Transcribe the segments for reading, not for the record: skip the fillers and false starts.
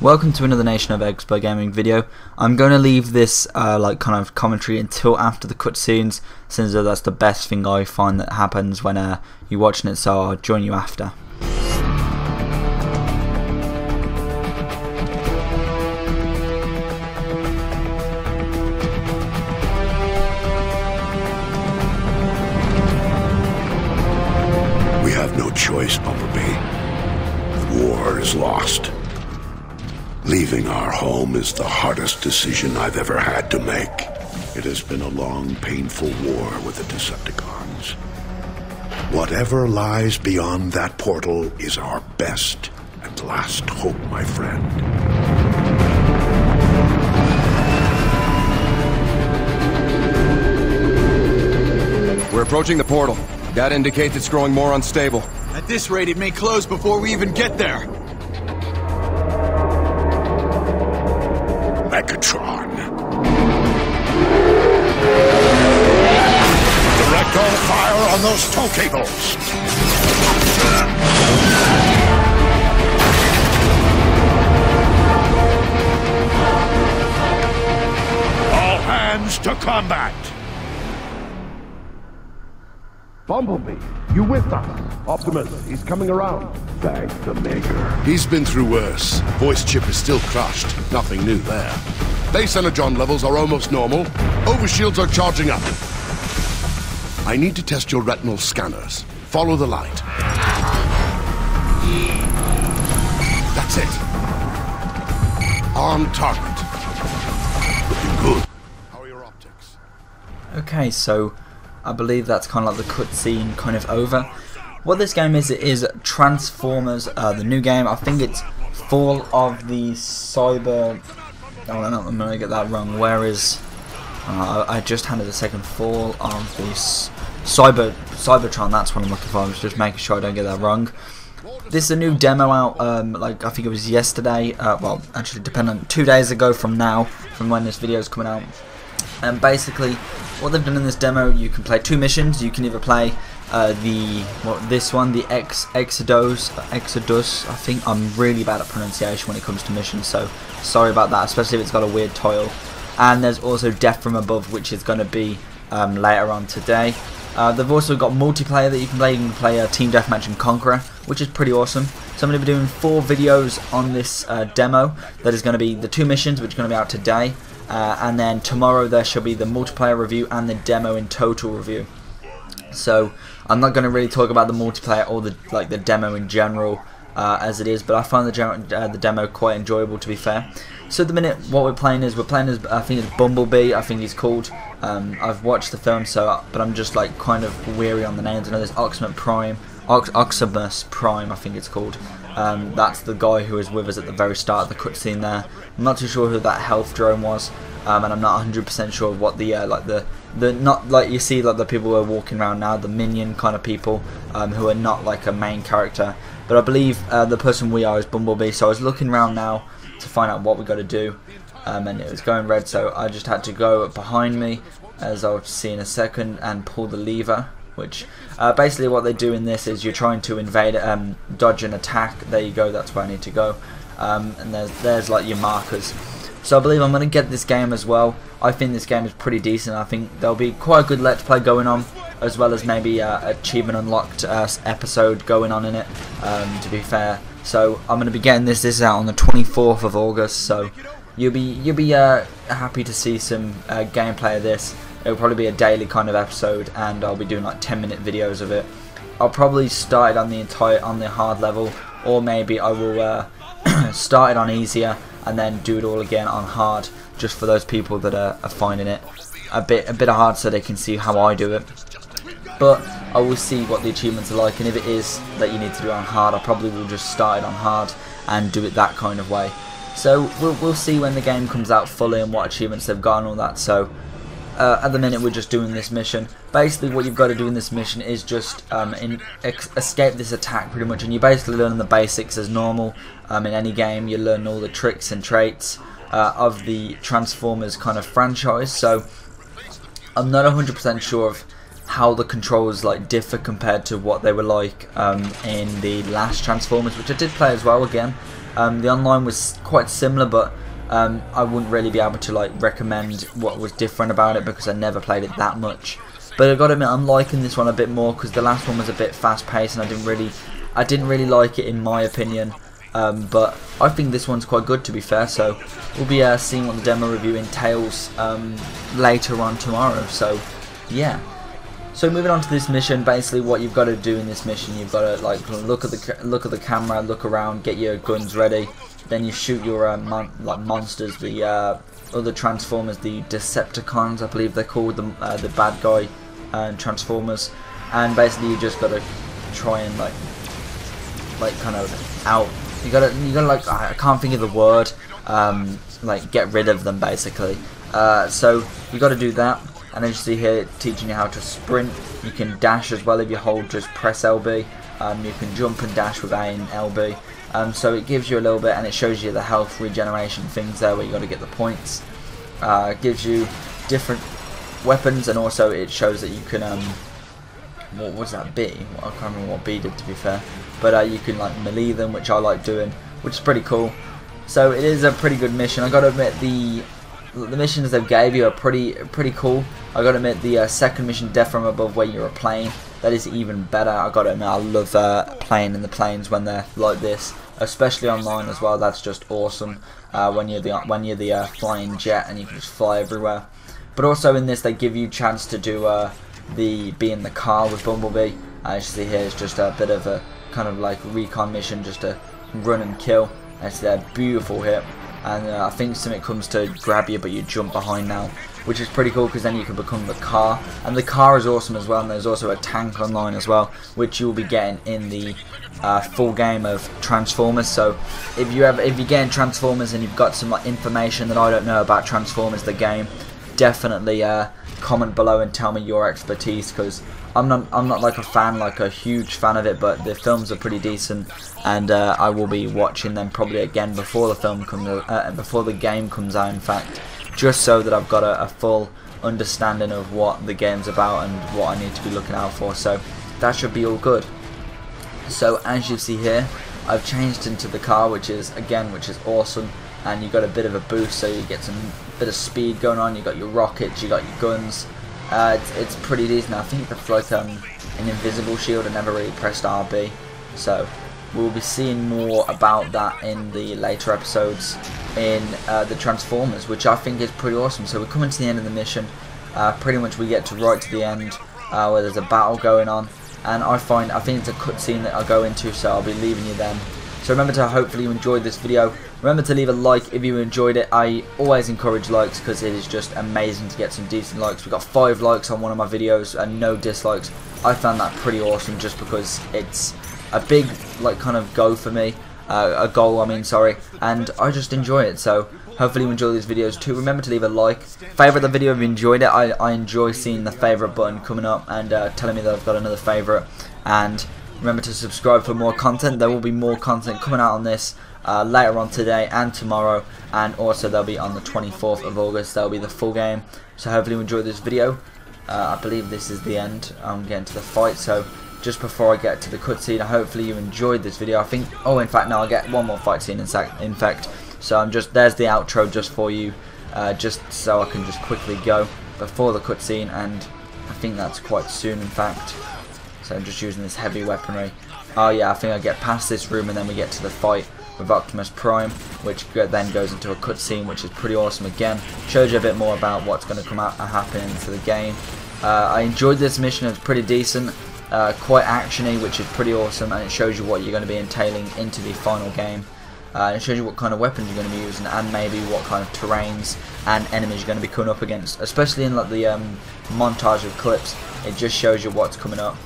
Welcome to another Nation of Expert Gaming video. I'm going to leave this kind of commentary until after the cutscenes, since that's the best thing I find that happens when you're watching it, so I'll join you after. We have no choice, Bumblebee. The war is lost. Leaving our home is the hardest decision I've ever had to make. It has been a long, painful war with the Decepticons. Whatever lies beyond that portal is our best and last hope, my friend. We're approaching the portal. That indicates it's growing more unstable. At this rate, it may close before we even get there. Megatron. Direct all fire on those tow cables. All hands to combat. Bumblebee, you with us? Optimus, he's coming around. Thank the Maker. He's been through worse. Voice chip is still crushed. Nothing new there. Base energon levels are almost normal. Overshields are charging up. I need to test your retinal scanners. Follow the light. That's it. On target. Looking good. How are your optics? Okay, so I believe that's kind of like the cutscene kind of over. What this game is, it is Transformers, the new game. I think it's Fall of the Cyber... Oh, I'm going to get that wrong. Where is... I just handed a second. Fall of the Cybertron, that's what I'm looking for. I was just making sure I don't get that wrong. This is a new demo out, like I think it was yesterday. Well, actually, depending on 2 days ago from now, from when this video is coming out. And basically, what they've done in this demo, you can play two missions. You can either play the Exodus. I think I'm really bad at pronunciation when it comes to missions, so sorry about that, especially if it's got a weird title. And there's also Death from Above, which is going to be later on today. They've also got multiplayer that you can play. You can play Team Deathmatch and Conqueror, which is pretty awesome. So I'm going to be doing 4 videos on this demo. That is going to be the 2 missions, which are going to be out today. And then tomorrow there shall be the multiplayer review and the demo in total review. So I'm not going to really talk about the multiplayer or the demo in general as it is, but I find the demo quite enjoyable, to be fair. So at the minute, what we're playing is I think it's Bumblebee. I think he's called. I've watched the film, but I'm just like kind of weary on the names. I know there's Optimus Prime, I think it's called. That's the guy who was with us at the very start of the cutscene there. I'm not too sure who that health drone was, and I'm not 100% sure what the not like you see like the people who are walking around now, the minion kind of people who are not like a main character. But I believe the person we are is Bumblebee. So I was looking around now to find out what we got to do, and it was going red. So I just had to go behind me, as I'll see in a second, and pull the lever. Which basically what they do in this is you're trying to invade, dodge an attack. There you go, that's where I need to go. And there's like your markers. So I believe I'm going to get this game as well. I think this game is pretty decent. I think there'll be quite a good Let's Play going on, as well as maybe achievement unlocked episode going on in it, to be fair. So I'm going to be getting this is out on the 24th of August, so you'll be happy to see some gameplay of this. It'll probably be a daily kind of episode, and I'll be doing like 10-minute videos of it. I'll probably start it on the hard level, or maybe I will start it on easier and then do it all again on hard, just for those people that are finding it a bit of hard, so they can see how I do it. But I will see what the achievements are like, and if it is that you need to do it on hard, I probably will just start it on hard and do it that kind of way. So we'll see when the game comes out fully and what achievements they've got and all that. So at the minute we're just doing this mission. Basically what you've got to do in this mission is just escape this attack pretty much, and you basically learn the basics as normal. In any game you learn all the tricks and traits of the Transformers kind of franchise. So I'm not 100% sure of how the controls like differ compared to what they were like in the last Transformers, which I did play as well again. The online was quite similar, but I wouldn't really be able to like recommend what was different about it because I never played it that much. But I gotta admit, I'm liking this one a bit more because the last one was a bit fast-paced and I didn't really like it in my opinion. But I think this one's quite good, to be fair. So we'll be seeing what the demo review entails later on tomorrow. So yeah. So moving on to this mission, basically what you've got to do in this mission, you've got to like look at the camera, look around, get your guns ready. Then you shoot your monsters, the other Transformers, the Decepticons, I believe they're called, the bad guy Transformers, and basically you just got to try and like kind of out. You gotta like, I can't think of the word, like get rid of them basically. So you got to do that. And then you see here teaching you how to sprint. You can dash as well if you hold just press LB. You can jump and dash with A and LB. So it gives you a little bit, and it shows you the health regeneration things there where you got to get the points. It gives you different weapons, and also it shows that you can what was that B? I can't remember what B did, to be fair. But you can like melee them, which I like doing, which is pretty cool. So it is a pretty good mission. I got to admit the missions they gave you are pretty cool. I gotta admit the second mission, Death from Above, where you're a plane, that is even better. I gotta admit I love playing in the planes when they're like this, especially online as well. That's just awesome when you're the flying jet and you can just fly everywhere. But also in this they give you a chance to do be in the car with Bumblebee. As you see here, it's just a bit of a kind of like recon mission, just to run and kill. It's a beautiful hit. And I think something comes to grab you, but you jump behind now, which is pretty cool because then you can become the car, and the car is awesome as well. And there's also a tank online as well, which you'll be getting in the full game of Transformers. So if you're getting Transformers and you've got some like information that I don't know about Transformers the game, definitely comment below and tell me your expertise, because I'm not like a huge fan of it, but the films are pretty decent, and I will be watching them probably again before the film comes, before the game comes out. In fact, just so that I've got a full understanding of what the game's about and what I need to be looking out for. So that should be all good. So as you see here, I've changed into the car, which is awesome, and you got a bit of a boost, so you get some bit of speed going on. You got your rockets, you got your guns. It's pretty decent. I think that's like an invisible shield. I never really pressed RB, so we'll be seeing more about that in the later episodes in the Transformers, which I think is pretty awesome. So we're coming to the end of the mission. Pretty much we get to right to the end where there's a battle going on, and I think it's a cutscene that I'll go into, so I'll be leaving you then. So remember to hopefully you enjoyed this video. Remember to leave a like if you enjoyed it. I always encourage likes because it is just amazing to get some decent likes. We got 5 likes on one of my videos and no dislikes. I found that pretty awesome just because it's a big like kind of goal for me. I mean, sorry, and I just enjoy it. So hopefully you enjoy these videos too. Remember to leave a like, favourite the video if you enjoyed it. I enjoy seeing the favourite button coming up and telling me that I've got another favourite. And remember to subscribe for more content. There will be more content coming out on this later on today and tomorrow, and also they'll be on the 24th of August. That'll be the full game. So hopefully you enjoyed this video. I believe this is the end. I'm getting to the fight, so just before I get to the cutscene, hopefully you enjoyed this video. I think, oh, in fact, no, I'll get one more fight scene in fact. So there's the outro just for you, just so I can just quickly go before the cutscene, and I think that's quite soon, in fact. So I'm just using this heavy weaponry. Oh yeah, I think I get past this room and then we get to the fight with Optimus Prime, which then goes into a cutscene, which is pretty awesome again. Shows you a bit more about what's going to come out and happen into the game. I enjoyed this mission. It's pretty decent, quite actiony, which is pretty awesome, and it shows you what you're going to be entailing into the final game. It shows you what kind of weapons you're going to be using, and maybe what kind of terrains and enemies you're going to be coming up against, especially in like the montage of clips. It just shows you what's coming up.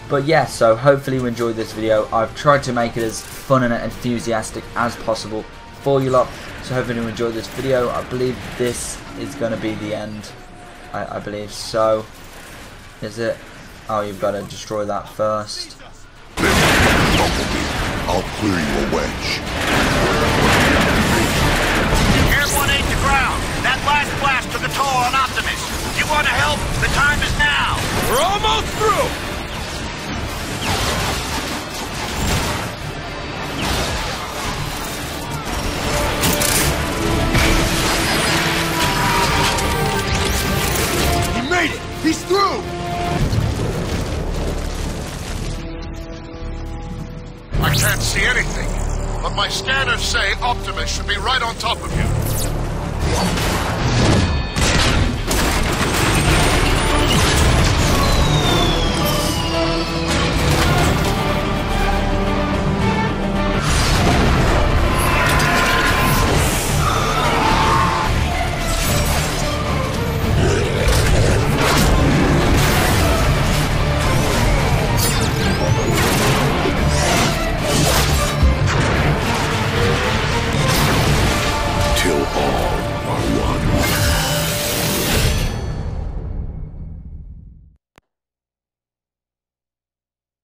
But yeah, so hopefully you enjoyed this video. I've tried to make it as fun and enthusiastic as possible for you lot. So hopefully you enjoyed this video. I believe this is going to be the end. I believe so. Is it? Oh, you've got to destroy that first. I'll clear you a wedge. Airborne aid to ground. That last blast took a toll on Optimus. You want to help? The time is now. We're almost through! He's through! I can't see anything, but my scanners say Optimus should be right on top of you.